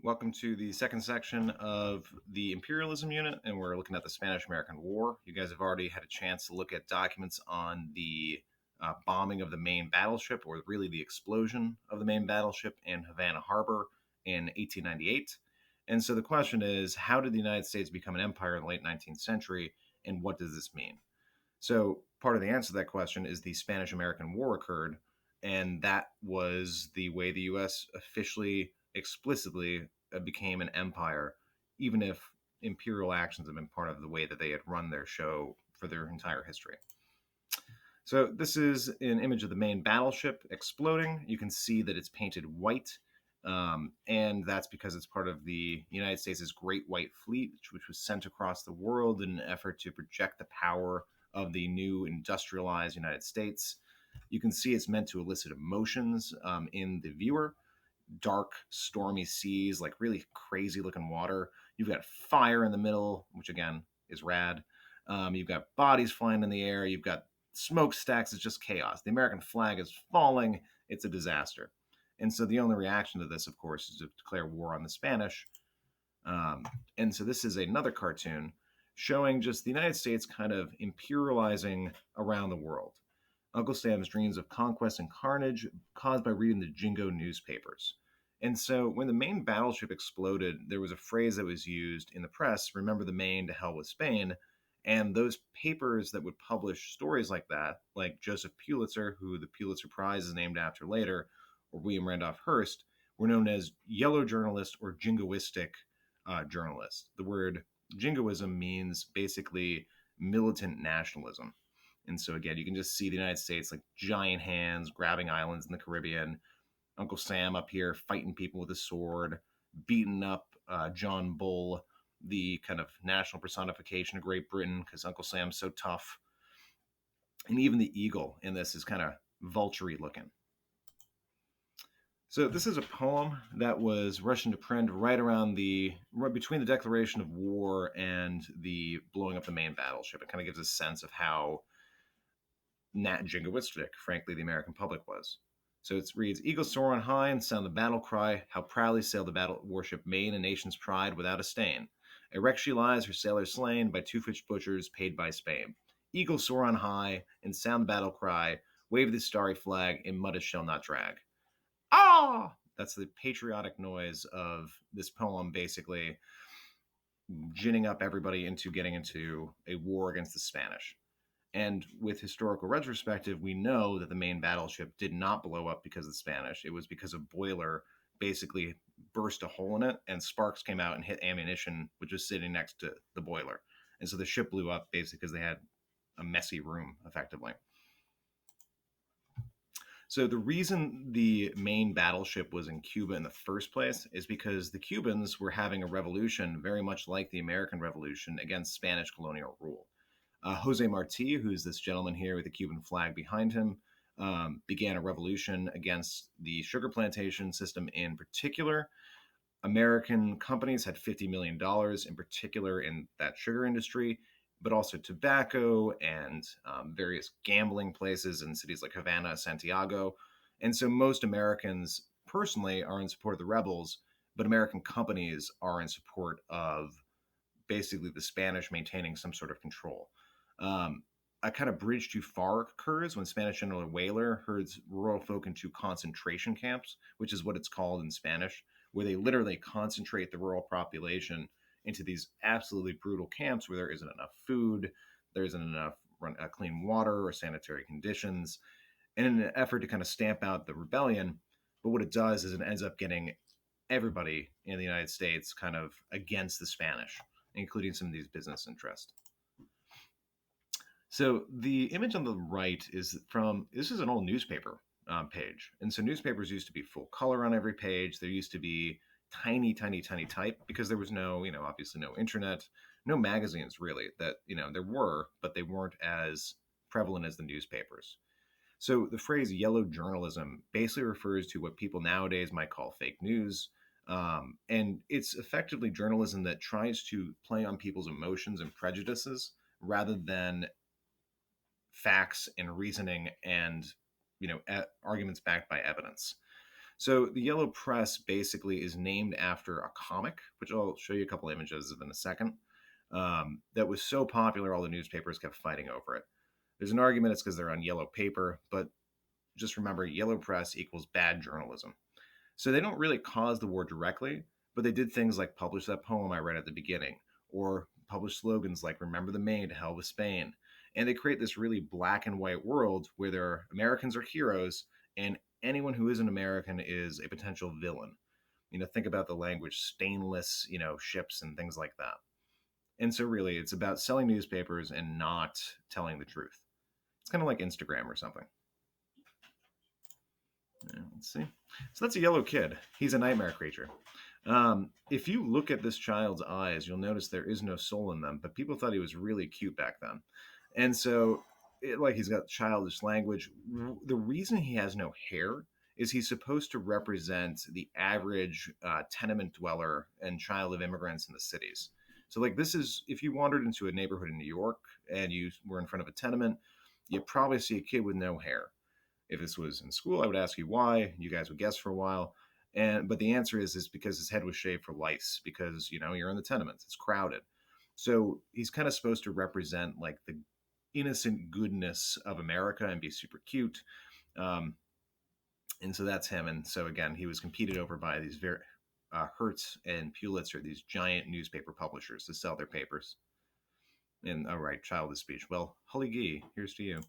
Welcome to the second section of the imperialism unit, and we're looking at the Spanish American War. You guys have already had a chance to look at documents on the bombing of the main battleship, or really the explosion of the main battleship in Havana Harbor in 1898. And so the question is, how did the United States become an empire in the late 19th century, and what does this mean? So part of the answer to that question is the Spanish American War occurred, and that was the way the U.S. officially, explicitly became an empire, even if imperial actions have been part of the way that they had run their show for their entire history. So this is an image of the main battleship exploding. You can see that it's painted white, and that's because it's part of the United States' Great White Fleet, which was sent across the world in an effort to project the power of the new industrialized United States. You can see it's meant to elicit emotions in the viewer. Dark, stormy seas, like really crazy looking water. You've got fire in the middle, which again is rad. You've got bodies flying in the air. You've got smokestacks. It's just chaos. The American flag is falling. It's a disaster. And so the only reaction to this, of course, is to declare war on the Spanish. And so this is another cartoon showing just the United States kind of imperializing around the world. Uncle Sam's dreams of conquest and carnage caused by reading the Jingo newspapers. And so when the Maine battleship exploded, there was a phrase that was used in the press, remember the Maine, to hell with Spain. And those papers that would publish stories like that, like Joseph Pulitzer, who the Pulitzer Prize is named after later, or William Randolph Hearst, were known as yellow journalists or jingoistic journalists. The word jingoism means basically militant nationalism. And so again, you can just see the United States like giant hands grabbing islands in the Caribbean. Uncle Sam up here fighting people with a sword, beating up John Bull, the kind of national personification of Great Britain, because Uncle Sam's so tough. And even the eagle in this is kind of vulture-y looking. So this is a poem that was rushed into print right between the declaration of war and the blowing up the main battleship. It kind of gives a sense of how Nat jingoistic, frankly, the American public was. So it reads, Eagles soar on high and sound the battle cry. How proudly sailed the battle warship Maine, a nation's pride without a stain. Erect she lies, her sailors slain by two-fished butchers paid by Spain. Eagles soar on high and sound the battle cry. Wave the starry flag, in mud it shall not drag. Ah! That's the patriotic noise of this poem, basically ginning up everybody into getting into a war against the Spanish. And with historical retrospective, we know that the main battleship did not blow up because of the Spanish. It was because a boiler basically burst a hole in it, and sparks came out and hit ammunition, which was sitting next to the boiler. And so the ship blew up basically because they had a messy room, effectively. So the reason the main battleship was in Cuba in the first place is because the Cubans were having a revolution very much like the American Revolution against Spanish colonial rule. Jose Marti, who's this gentleman here with the Cuban flag behind him, began a revolution against the sugar plantation system in particular. American companies had $50 million in particular in that sugar industry, but also tobacco and various gambling places in cities like Havana, Santiago. And so most Americans personally are in support of the rebels, but American companies are in support of basically the Spanish maintaining some sort of control. A kind of bridge too far occurs when Spanish General Weyler herds rural folk into concentration camps, which is what it's called in Spanish, where they literally concentrate the rural population into these absolutely brutal camps where there isn't enough food, there isn't enough clean water or sanitary conditions, and in an effort to kind of stamp out the rebellion. But what it does is it ends up getting everybody in the United States kind of against the Spanish, including some of these business interests. So the image on the right is this is an old newspaper page. And so newspapers used to be full color on every page. There used to be tiny, tiny, tiny type because there was no, obviously no internet, no magazines really that, there were, but they weren't as prevalent as the newspapers. So the phrase yellow journalism basically refers to what people nowadays might call fake news. And it's effectively journalism that tries to play on people's emotions and prejudices rather than facts and reasoning and arguments backed by evidence. So the Yellow Press basically is named after a comic, which I'll show you a couple images of in a second, that was so popular all the newspapers kept fighting over it. There's an argument it's because they're on yellow paper, but just remember yellow press equals bad journalism. So they don't really cause the war directly, but they did things like publish that poem I read at the beginning, or publish slogans like "Remember the Maine" to hell with Spain, and they create this really black and white world where their Americans are heroes and anyone who isn't American is a potential villain. Think about the language, stainless, ships and things like that. And so really, it's about selling newspapers and not telling the truth. It's kind of like Instagram or something. Let's see. So that's a yellow kid. He's a nightmare creature. If you look at this child's eyes, you'll notice there is no soul in them, but people thought he was really cute back then. And so, like, he's got childish language. The reason he has no hair is he's supposed to represent the average tenement dweller and child of immigrants in the cities. So, like, this is if you wandered into a neighborhood in New York and you were in front of a tenement, you'd probably see a kid with no hair. If this was in school, I would ask you why. You guys would guess for a while. But the answer is because his head was shaved for lice, because you're in the tenements, it's crowded. So he's kind of supposed to represent like the innocent goodness of America and be super cute. Um, and so that's him. And so again, he was competed over by these very Hertz and Pulitzer, these giant newspaper publishers, to sell their papers. And all right, childish speech. Well, Hully Gee, here's to you.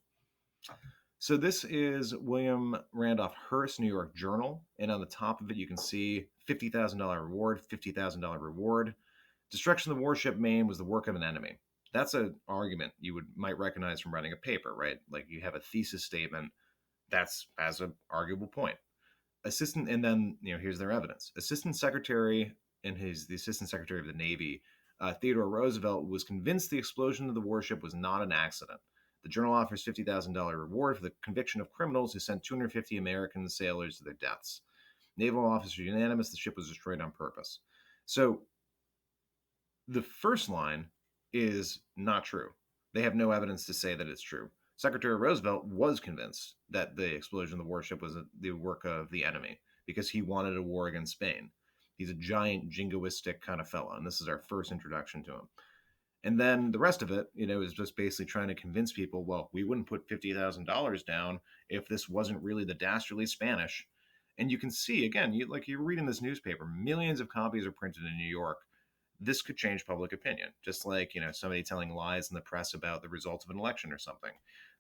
So this is William Randolph Hearst, New York Journal, and on the top of it you can see $50,000 reward, $50,000 reward. Destruction of the warship Maine was the work of an enemy. That's an argument you might recognize from writing a paper, right? Like you have a thesis statement that's has an arguable point. And then here's their evidence. Assistant Secretary the Assistant Secretary of the Navy, Theodore Roosevelt, was convinced the explosion of the warship was not an accident. The journal offers $50,000 reward for the conviction of criminals who sent 250 American sailors to their deaths. Naval officers are unanimous the ship was destroyed on purpose. So the first line is not true. They have no evidence to say that it's true. Secretary Roosevelt was convinced that the explosion of the warship was the work of the enemy because he wanted a war against Spain. He's a giant jingoistic kind of fellow, and this is our first introduction to him. And then the rest of it, is just basically trying to convince people, well, we wouldn't put $50,000 down if this wasn't really the dastardly Spanish. And you can see, again, you're reading this newspaper, millions of copies are printed in New York. This could change public opinion, just like, somebody telling lies in the press about the results of an election or something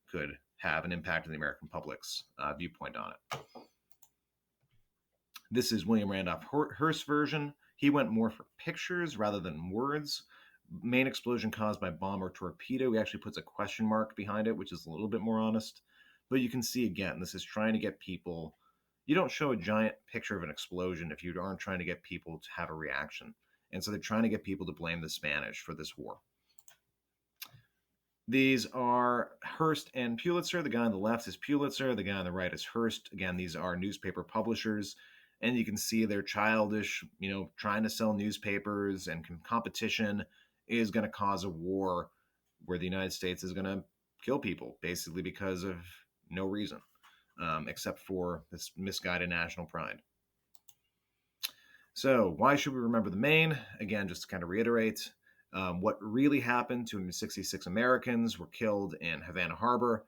could have an impact on the American public's viewpoint on it. This is William Randolph Hearst's version. He went more for pictures rather than words. Main explosion caused by bomb or torpedo. He actually puts a question mark behind it, which is a little bit more honest. But you can see again, this is trying to get people. You don't show a giant picture of an explosion if you aren't trying to get people to have a reaction. And so they're trying to get people to blame the Spanish for this war. These are Hearst and Pulitzer. The guy on the left is Pulitzer. The guy on the right is Hearst. Again, these are newspaper publishers. And you can see they're childish, trying to sell newspapers, and competition is going to cause a war where the United States is going to kill people, basically because of no reason, except for this misguided national pride. So why should we remember the Maine? Again, just to kind of reiterate, what really happened, 266 Americans were killed in Havana Harbor.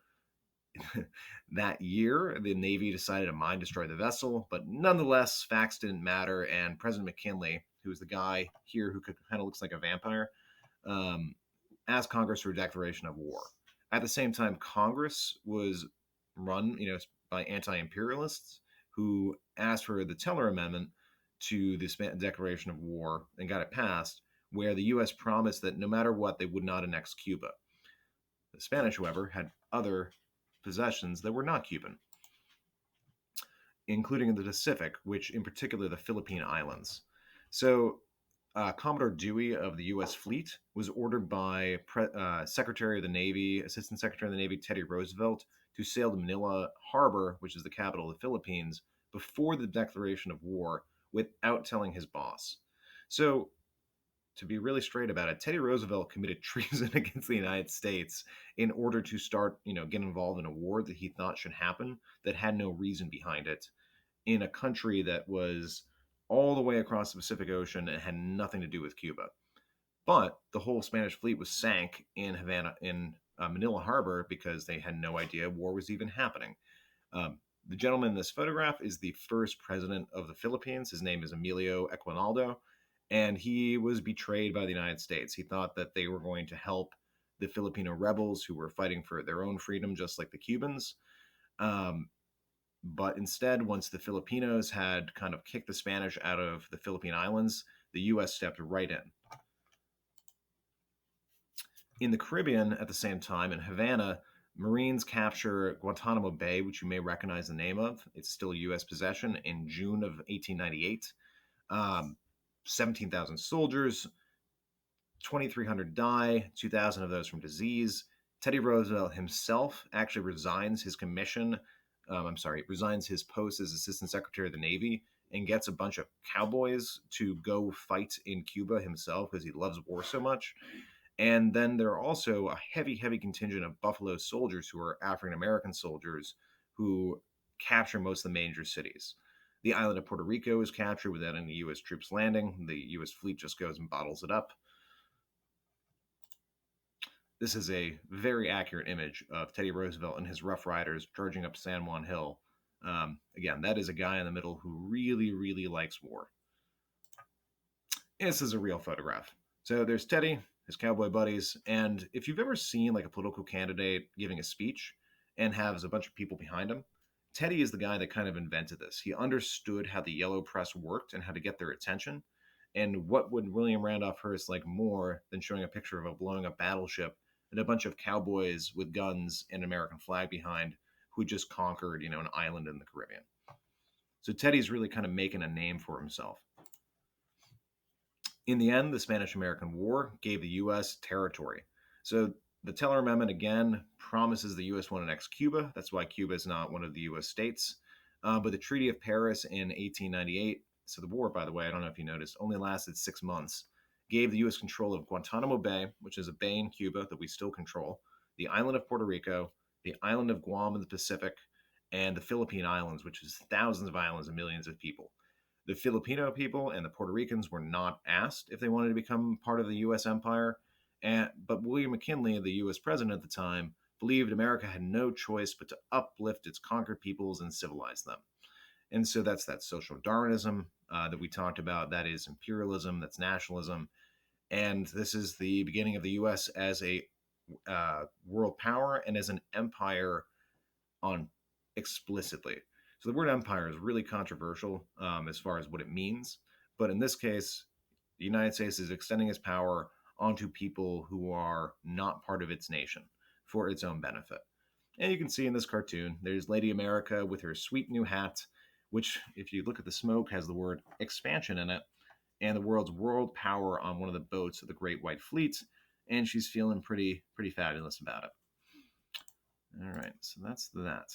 That year, the Navy decided to mine destroy the vessel, but nonetheless, facts didn't matter, and President McKinley, who is the guy here who kind of looks like a vampire, asked Congress for a declaration of war. At the same time, Congress was run, by anti-imperialists who asked for the Teller Amendment to the declaration of war and got it passed, where the U.S. promised that no matter what, they would not annex Cuba. The Spanish, however, had other possessions that were not Cuban, including in the Pacific, which in particular the Philippine Islands. So Commodore Dewey of the U.S. Fleet was ordered by Secretary of the Navy, Assistant Secretary of the Navy Teddy Roosevelt, to sail to Manila Harbor, which is the capital of the Philippines, before the declaration of war without telling his boss. So to be really straight about it, Teddy Roosevelt committed treason against the United States in order to start, get involved in a war that he thought should happen that had no reason behind it. in a country that was all the way across the Pacific Ocean and had nothing to do with Cuba. But the whole Spanish fleet was sank in Havana, in Manila Harbor, because they had no idea war was even happening. The gentleman in this photograph is the first president of the Philippines. His name is Emilio Equinaldo, and he was betrayed by the United States. He thought that they were going to help the Filipino rebels who were fighting for their own freedom, just like the Cubans. Um, but instead, once the Filipinos had kind of kicked the Spanish out of the Philippine Islands, the U.S. stepped right in. In the Caribbean, at the same time, in Havana, Marines capture Guantanamo Bay, which you may recognize the name of. It's still U.S. possession in June of 1898. 17,000 soldiers, 2,300 die, 2,000 of those from disease. Teddy Roosevelt himself actually resigns his commission. Resigns his post as Assistant Secretary of the Navy and gets a bunch of cowboys to go fight in Cuba himself because he loves war so much. And then there are also a heavy, heavy contingent of Buffalo soldiers who are African American soldiers who capture most of the major cities. The island of Puerto Rico is captured without any U.S. troops landing. The U.S. fleet just goes and bottles it up. This is a very accurate image of Teddy Roosevelt and his Rough Riders charging up San Juan Hill. Again, that is a guy in the middle who really, really likes war. This is a real photograph. So there's Teddy, his cowboy buddies, and if you've ever seen like a political candidate giving a speech and has a bunch of people behind him, Teddy is the guy that kind of invented this. He understood how the yellow press worked and how to get their attention. And what would William Randolph Hearst like more than showing a picture of a blowing up battleship and a bunch of cowboys with guns and an American flag behind who just conquered, an island in the Caribbean? So Teddy's really kind of making a name for himself. In the end, the Spanish American War gave the U.S. territory. So the Teller Amendment again promises the U.S. won't annex Cuba. That's why Cuba is not one of the U.S. states. But the Treaty of Paris in 1898, so the war, by the way, I don't know if you noticed, only lasted 6 months, gave the U.S. control of Guantanamo Bay, which is a bay in Cuba that we still control, the island of Puerto Rico, the island of Guam in the Pacific, and the Philippine Islands, which is thousands of islands and millions of people. The Filipino people and the Puerto Ricans were not asked if they wanted to become part of the U.S. empire, but William McKinley, the U.S. president at the time, believed America had no choice but to uplift its conquered peoples and civilize them. And so that's that social Darwinism that we talked about. That is imperialism, that's nationalism. And this is the beginning of the U.S. as a world power and as an empire on explicitly. So the word empire is really controversial as far as what it means. But in this case, the United States is extending its power onto people who are not part of its nation for its own benefit. And you can see in this cartoon, there's Lady America with her sweet new hat, which, if you look at the smoke, has the word expansion in it, and the world's world power on one of the boats of the Great White Fleet. And she's feeling pretty fabulous about it. All right, so that's that.